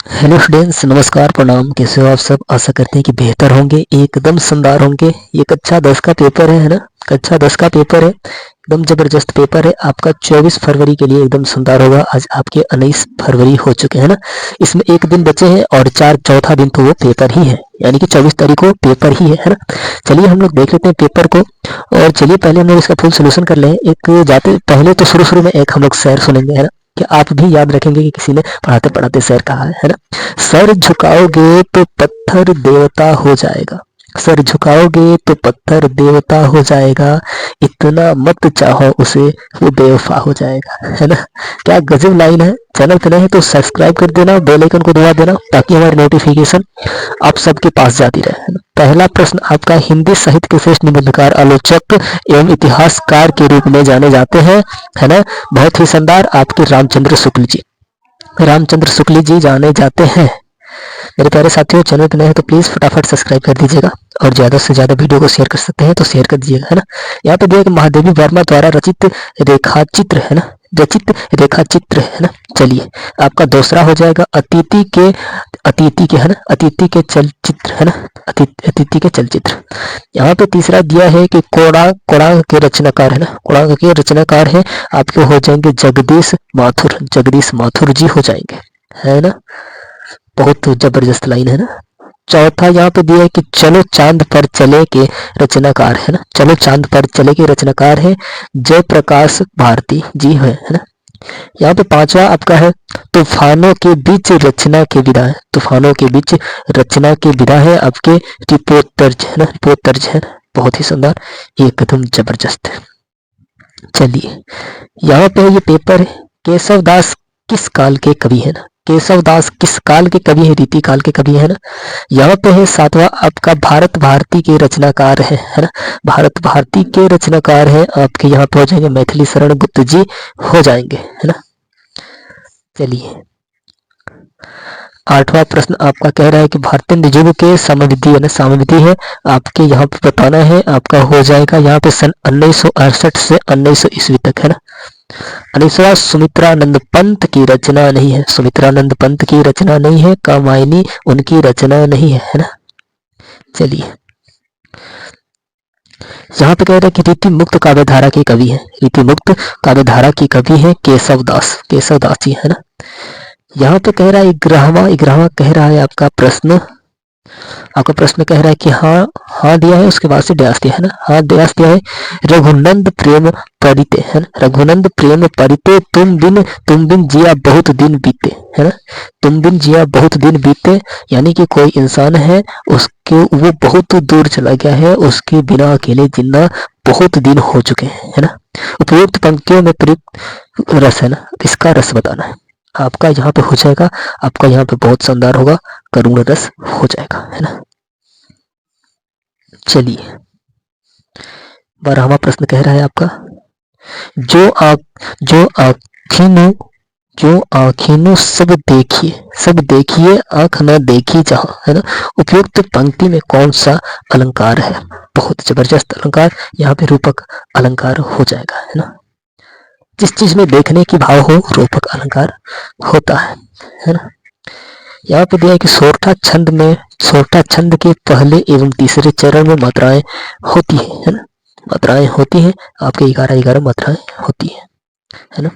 Hello students, नमस्कार, प्रणाम। कैसे हो आप सब? आशा करते हैं कि बेहतर होंगे, एकदम शानदार होंगे। ये कक्षा 10 का पेपर है ना? कक्षा 10 का पेपर है, एकदम जबरदस्त पेपर है आपका। 24 फरवरी के लिए एकदम शानदार होगा। आज आपके 19 फरवरी हो चुके हैं ना? इसमें एक दिन बचे हैं और चौथा दिन तो वो पेपर ही है, यानी कि 24 तारीख को पेपर ही है ना? चलिए हम लोग देख लेते हैं पेपर को। और चलिए पहले हम लोग इसका फुल सोल्यूशन कर लें। एक जाते पहले तो शुरू में एक हम लोग शेर सुनेंगे, है ना? कि आप भी याद रखेंगे कि किसी ने पढ़ाते पढ़ाते शेर कहा है ना? सर झुकाओगे तो पत्थर देवता हो जाएगा, सर झुकाओगे तो पत्थर देवता हो जाएगा, इतना मत चाहो उसे, वो बेवफा हो जाएगा, है ना? क्या गजब लाइन है। चैनल पे नए हैं तो सब्सक्राइब कर देना, बेल आइकन को दबा देना ताकि हमारी नोटिफिकेशन आप सबके पास जाती रहे, है ना? पहला प्रश्न आपका, हिंदी साहित्य के श्रेष्ठ निबंधकार, आलोचक एवं इतिहासकार के रूप में जाने जाते हैं, है ना? बहुत ही शानदार, आपके रामचंद्र शुक्ल जी, रामचंद्र शुक्ल जी जाने जाते हैं। मेरे प्यारे साथियों, चैनल पर नए हैं तो प्लीज फटाफट सब्सक्राइब कर दीजिएगा और ज्यादा से ज्यादा वीडियो को शेयर कर सकते हैं तो शेयर कर दीजिएगा, है ना? यहाँ पे दिया कि महादेवी वर्मा द्वारा रचित रेखा चित्र, है ना? रचित रेखा चित्र, है ना? चलिए आपका दूसरा हो जाएगा अतिथि के, है ना? अतिथि के चलचित्र, है ना? अतिथि के चलचित्र। यहाँ पे तीसरा दिया है कि कोणार्क के रचनाकार, है ना? कोणार्क के रचनाकार है आपके हो जाएंगे जगदीश माथुर, जगदीश माथुर जी हो जाएंगे, है ना? बहुत जबरदस्त लाइन है ना? चौथा यहाँ पे दिया है कि चलो चांद पर चले के रचनाकार, है ना? चलो चांद पर चले के रचनाकार है जयप्रकाश भारती जी है ना? यहाँ पे पांचवा आपका है तूफानों के बीच रचना के विधा है, तूफानों के बीच रचना के विधा है आपके रिपोर्टर्ज, है ना? रिपोर्टर्ज है ना? बहुत ही शानदार, एकदम जबरदस्त। चलिए यहाँ पे ये पेपर है, केशव दास किस काल के कवि है ना? केशव दास किस काल के कवि है? रीति काल के कवि है ना? यहाँ पे है सातवां आपका भारत भारती के रचनाकार है ना? भारत भारती के रचनाकार है आपके, यहाँ पे हो जाएंगे मैथिली शरण गुप्त जी हो जाएंगे, है ना? चलिए आठवां प्रश्न आपका कह रहा है कि भारतीय निजुग के समविधि, है ना? समविधि है आपके, यहाँ पे बताना है आपका हो जाएगा यहाँ पे सन 1968 से 1900 ईस्वी तक, है ना? 19वां सुमित्रानंद पंत की रचना नहीं है, सुमित्रानंद पंत की रचना नहीं है, कामायनी उनकी रचना नहीं है ना? चलिए यहाँ पे कह रहे हैं कि रीति मुक्त काव्यधारा के कवि है, रीति मुक्त काव्यधारा की कवि है केशव दास, केशव दास जी, है ना? यहाँ पे कह रहा है ग्यारहवां कह रहा है आपका प्रश्न, आपका प्रश्न कह रहा है कि हाँ हाँ दिया है, उसके बाद से ड्यास दिया है ना? हाँ ड्यास दिया है, रघुनंद प्रेम परिते, है ना? रघुनंद प्रेम परिते तुम बिन जिया बहुत दिन बीते, है ना? तुम बिन जिया बहुत दिन बीते, यानी कि कोई इंसान है उसके वो बहुत दूर चला गया है, उसके बिना अकेले जिंदा बहुत दिन हो चुके हैं, है ना? उपयुक्त पंक्तियों में प्रयुक्त रस, है ना? इसका रस बताना है आपका, यहाँ पे हो जाएगा आपका, यहाँ पे बहुत शानदार होगा, करुण रस हो जाएगा, है ना? चलिए 12वां प्रश्न कह रहा है आपका, जो आखिनो जो आखिनो सब देखिए आंख न देखी जहां, है ना? उपयुक्त पंक्ति में कौन सा अलंकार है? बहुत जबरदस्त अलंकार, यहाँ पे रूपक अलंकार हो जाएगा, है ना? जिस चीज में देखने की भाव हो रूपक अलंकार होता है ना? यहाँ पे दिया है कि सोरठा छंद के पहले एवं तीसरे चरण में मात्राएं होती है ना? मात्राएं होती हैं आपके 11 मात्राएं होती है ना?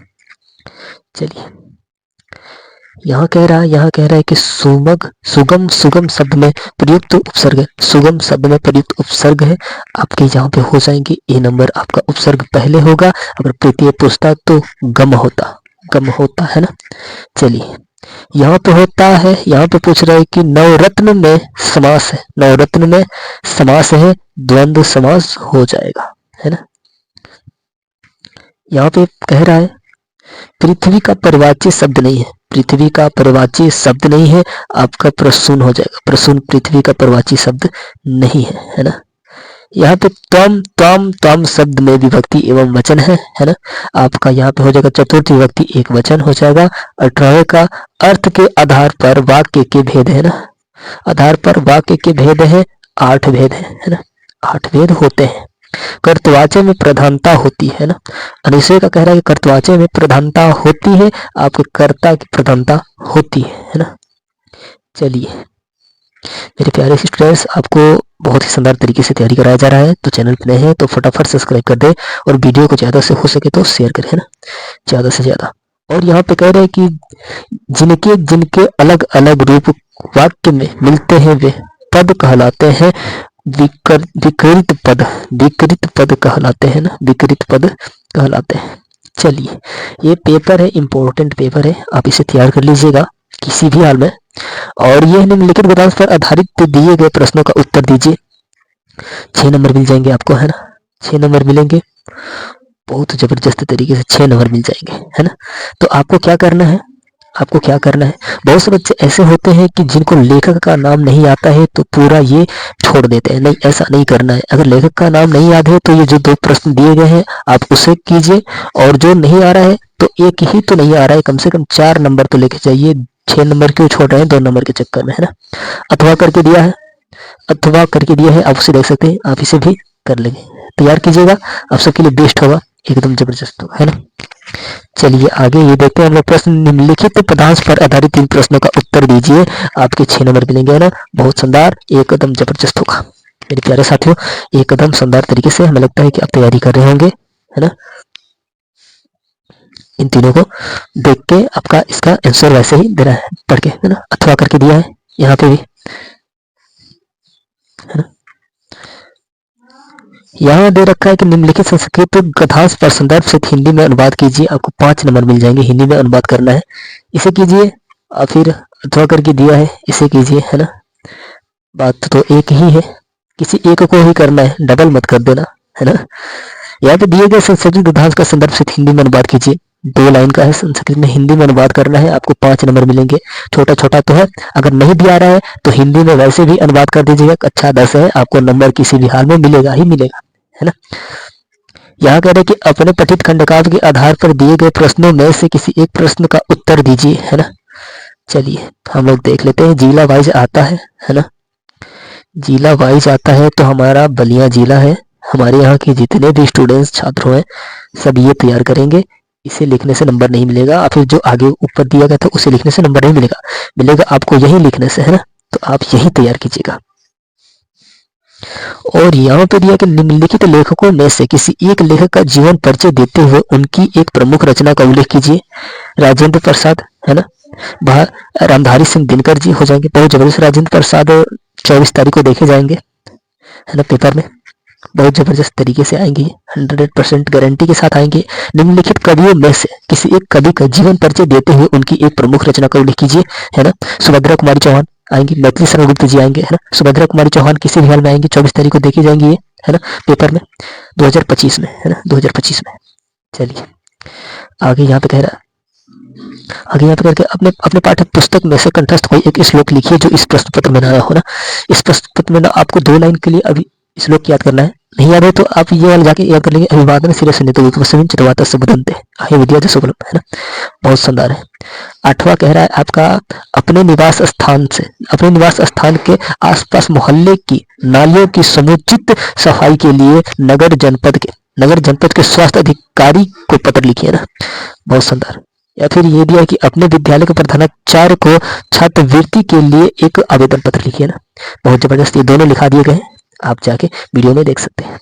चलिए यहाँ कह रहा है कि सुगम शब्द में प्रयुक्त उपसर्ग है, सुगम शब्द में प्रयुक्त उपसर्ग है आपके, यहाँ पे हो जाएंगे ए नंबर आपका उपसर्ग पहले होगा, अगर तृतीय पूछता तो गम होता है ना? चलिए यहाँ पे होता है, यहाँ पे पूछ रहा है कि नवरत्न में समास है, नवरत्न में समास है, द्वंद्व समास हो जाएगा, है ना? यहाँ पे कह रहा है पृथ्वी का परिवाच्य शब्द नहीं है, पृथ्वी का परिवाच्य शब्द नहीं है आपका, प्रसून हो जाएगा, प्रसून पृथ्वी का परिवाच्य शब्द नहीं है ना? यहाँ पे त्वम शब्द में विभक्ति एवं वचन है ना? आपका यहाँ पे हो जाएगा चतुर्थ विभक्ति एक वचन हो जाएगा। 18 का अर्थ के आधार पर वाक्य के भेद है ना? आधार पर वाक्य के भेद है 8 भेद है ना? 8 भेद होते हैं। कर्तवाच्य में प्रधानता होती है ना? अनिश्चय का कह रहा है कि कर्तवाच्य में प्रधानता होती है, आपके कर्ता की प्रधानता होती है ना? चलिए मेरे प्यारे स्टूडेंट्स, आपको बहुत ही शानदार तरीके से तैयारी कराया जा रहा है, तो चैनल पे नए हैं तो फटाफट सब्सक्राइब कर दें और वीडियो को ज़्यादा से हो सके तो शेयर करें, है ना, ज़्यादा से ज़्यादा। और यहाँ पे कह रहे हैं कि जिनके जिनके अलग अलग रूप वाक्य में मिलते हैं वे पद कहलाते हैं विकृत पद, विकृत पद कहलाते हैं ना, विकृत पद कहलाते हैं। चलिए ये पेपर है, इम्पोर्टेंट पेपर है, आप इसे तैयार कर लीजिएगा किसी भी हाल में। और ये निम्नलिखित पदार्थ पर आधारित दिए गए प्रश्नों का उत्तर दीजिए। 6 नंबर मिल जाएंगे आपको, है ना, 6 नंबर मिलेंगे, बहुत जबरदस्त तरीके से 6 नंबर मिल जाएंगे, है ना। तो आपको क्या करना है, आपको क्या करना है, बहुत से बच्चे ऐसे होते हैं कि जिनको लेखक का नाम नहीं आता है तो पूरा ये छोड़ देते हैं। नहीं, ऐसा नहीं करना है। अगर लेखक का नाम नहीं याद है तो ये जो 2 प्रश्न दिए गए हैं आप उसे कीजिए, और जो नहीं आ रहा है तो एक ही तो नहीं आ रहा है, कम से कम 4 नंबर तो लेके जाइए। 6 नंबर क्यों छोड़ रहे हैं 2 नंबर के चक्कर में, है ना। अथवा करके दिया है, अथवा करके दिया है, आप उसे देख सकते हैं, आप इसे भी कर लेंगे। तैयार कीजिएगा, आप सबके लिए बेस्ट होगा, एकदम जबरदस्त होगा, है ना। चलिए आगे ये देखते हैं हम लोग प्रश्न। निम्नलिखित पदार्थ पर आधारित 3 प्रश्नों का उत्तर दीजिए, आपके 6 नंबर मिलेंगे, है ना। बहुत शानदार, एकदम जबरदस्त होगा मेरे प्यारे साथियों, एकदम शानदार तरीके से हमें लगता है कि आप तैयारी कर रहे होंगे, है ना। इन तीनों को देख के आपका इसका आंसर वैसे ही देना है पढ़ के, है ना। अथवा करके दिया है यहाँ पे भी, है ना। यहाँ दे रखा है कि निम्नलिखित संस्कृत गद्यांश पर संदर्भ से हिंदी में अनुवाद कीजिए, आपको 5 नंबर मिल जाएंगे, हिंदी में अनुवाद करना है, इसे कीजिए। और फिर अथवा करके दिया है, इसे कीजिए, है ना। बात तो एक ही है, किसी एक को ही करना है, डबल मत कर देना, है ना। यहाँ पे दिए गए संस्कृत गद्यांश का संदर्भ से हिंदी में अनुवाद कीजिए, 2 लाइन का है, संस्कृत में हिंदी में अनुवाद करना है, आपको 5 नंबर मिलेंगे। छोटा छोटा तो है, अगर नहीं दिया रहा है तो हिंदी में वैसे भी अनुवाद कर दीजिएगा, अच्छा 10 है, आपको नंबर किसी भी हाल में मिलेगा ही मिलेगा, है ना। यहाँ कह रहे हैं कि अपने पठित खंडकाव्य के आधार पर दिए गए प्रश्नों में से किसी एक प्रश्न का उत्तर दीजिए, है ना। चलिए हम लोग देख लेते हैं, जिला वाइज आता है ना। जिला वाइज आता है तो हमारा बलिया जिला है। हमारे यहाँ के जितने भी स्टूडेंट्स छात्र हैं सब ये तैयार करेंगे, इसे लिखने से नंबर नहीं मिलेगा, और फिर जो आगे ऊपर दिया गया था उसे लिखने से नंबर नहीं मिलेगा, मिलेगा आपको यही लिखने से, है ना। तो आप यही तैयार कीजिएगा। और यहाँ पे दिया कि निम्नलिखित लेखकों में से किसी एक लेखक का जीवन परिचय देते हुए उनकी एक प्रमुख रचना का उल्लेख कीजिए। राजेंद्र प्रसाद, है ना, रामधारी सिंह दिनकर जी हो जाएंगे, बहुत जबरदस्त। राजेंद्र प्रसाद 24 तारीख को देखे जाएंगे, है ना, पेपर में, बहुत जबरदस्त तरीके से आएंगे, 100% गारंटी के साथ आएंगे। निम्नलिखित कवियों में से किसी एक कवि का जीवन परिचय देते हुए उनकी एक प्रमुख रचना का उल्लेख कीजिए, है ना। सुभद्रा कुमारी चौहान आएंगी, मैथिली शरण गुप्त जी आएंगे, है ना। सुभद्रा कुमारी चौहान किसी भी हाल में आएंगी, 24 तारीख को देखी जाएंगी ये, है ना, पेपर में 2025 में, है ना, 2025 में। चलिए आगे यहाँ पे कह रहा है, आगे यहाँ पे करके अपने अपने पाठ्य पुस्तक में से कंठस्थ कोई एक श्लोक लिखिए जो इस प्रश्न पत्र में ना हो ना। इस प्रश्न पत्र में ना आपको 2 लाइन के लिए अभी श्लोक याद करना है, नहीं याद है तो आप ये वाला जाके याद कर लेंगे। अभिवादन शिरस्य तो विक्रमस्मिन् चिरवाता सुबुदन्ते आहे विद्या जसोबलम, है ना, बहुत शानदार है। 8वां कह रहा है आपका अपने निवास स्थान से, अपने निवास स्थान के आसपास मोहल्ले की नालियों की समुचित सफाई के लिए नगर जनपद के स्वास्थ्य अधिकारी को पत्र लिखिए ना, बहुत शानदार। या फिर ये दिया कि अपने विद्यालय के प्रधानाचार्य को छात्रवृत्ति के लिए एक आवेदन पत्र लिखिए ना, बहुत जबरदस्त। ये दोनों लिखा दिए गए, आप जाके वीडियो में देख सकते हैं।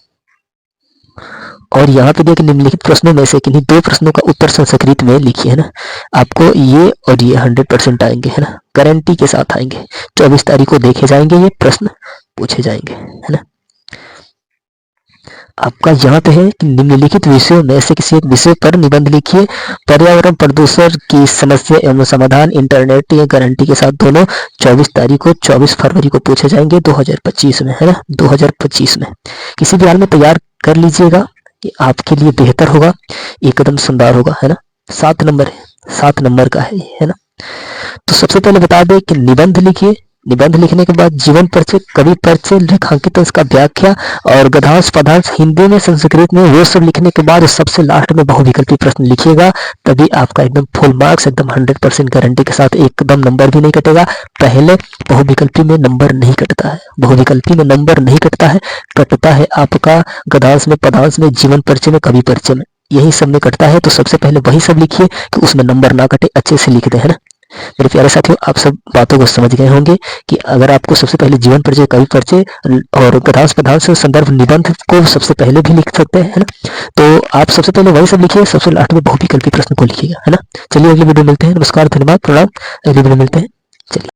और यहाँ पे देखिए निम्नलिखित प्रश्नों में से किन्हीं 2 प्रश्नों का उत्तर संस्कृत में लिखिए, है ना। आपको ये और ये 100% आएंगे, है ना, गारंटी के साथ आएंगे। 24 तारीख को देखे जाएंगे, ये प्रश्न पूछे जाएंगे, है ना। आपका यहाँ पे है कि निम्नलिखित विषयों में से किसी एक विषय पर निबंध लिखिए। पर्यावरण प्रदूषण की समस्या एवं समाधान, इंटरनेट, ये गारंटी के साथ दोनों 24 तारीख को 24 फरवरी को पूछे जाएंगे 2025 में, है ना, 2025 में। किसी भी हाल में तैयार कर लीजिएगा, ये आपके लिए बेहतर होगा, एकदम शानदार होगा, है ना। 7 नंबर है, 7 नंबर का है, है ना। तो सबसे पहले बता दें कि निबंध लिखिए, निबंध लिखने के बाद जीवन परिचय, कवि परिचय, रेखांकित उसका व्याख्या और गद्यांश पदार्थ हिंदी में संस्कृत में, वो सब लिखने के बाद सबसे लास्ट में बहुविकल्पी प्रश्न लिखिएगा, तभी आपका एकदम फुल मार्क्स, एकदम 100% गारंटी के साथ, एकदम नंबर भी नहीं कटेगा। पहले बहुविकल्पी में नंबर नहीं कटता है, बहुविकल्पी में नंबर नहीं कटता है, कटता है आपका गद्यांश में, पदांश में, जीवन परिचय में, कवि परिचय में, यही सब में कटता है। तो सबसे पहले वही सब लिखिए कि उसमें नंबर ना कटे, अच्छे से लिख दे, है ना। मेरे प्यारे साथियों, आप सब बातों को समझ गए होंगे कि अगर आपको सबसे पहले जीवन परिचय, कवि परिचय और गद्यांश पद्यांश संदर्भ निबंध को सबसे पहले भी लिख सकते हैं, है ना। तो आप सबसे पहले वही सब लिखिए, सबसे लास्ट में बहुविकल्पी प्रश्न को लिखिएगा, है ना। चलिए अगली वीडियो मिलते हैं। नमस्कार, धन्यवाद, प्रणाम। अगली वीडियो मिलते हैं। चलिए।